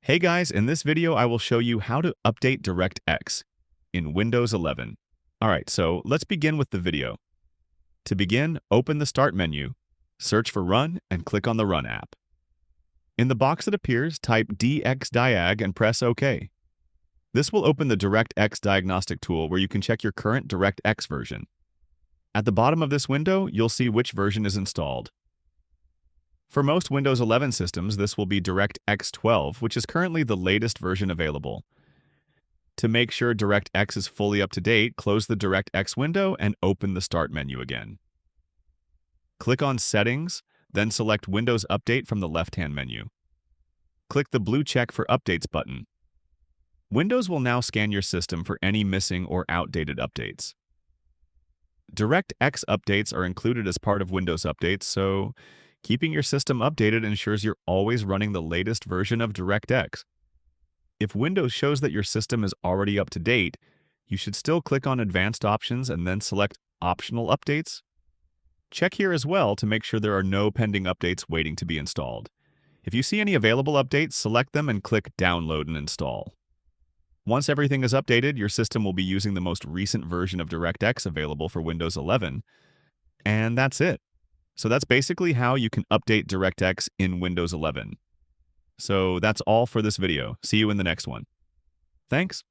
Hey guys, in this video I will show you how to update DirectX in Windows 11. Alright, so let's begin with the video. To begin, open the Start menu, search for Run, and click on the Run app. In the box that appears, type DXDiag and press OK. This will open the DirectX diagnostic tool where you can check your current DirectX version. At the bottom of this window, you'll see which version is installed. For most Windows 11 systems, this will be DirectX 12, which is currently the latest version available. To make sure DirectX is fully up to date, close the DirectX window and open the Start menu again. Click on Settings, then select Windows Update from the left-hand menu. Click the blue check for Updates button. Windows will now scan your system for any missing or outdated updates. DirectX updates are included as part of Windows Updates, so keeping your system updated ensures you're always running the latest version of DirectX. If Windows shows that your system is already up to date, you should still click on Advanced Options and then select Optional Updates. Check here as well to make sure there are no pending updates waiting to be installed. If you see any available updates, select them and click Download and Install. Once everything is updated, your system will be using the most recent version of DirectX available for Windows 11. And that's it. So that's basically how you can update DirectX in Windows 11. So that's all for this video. See you in the next one. Thanks.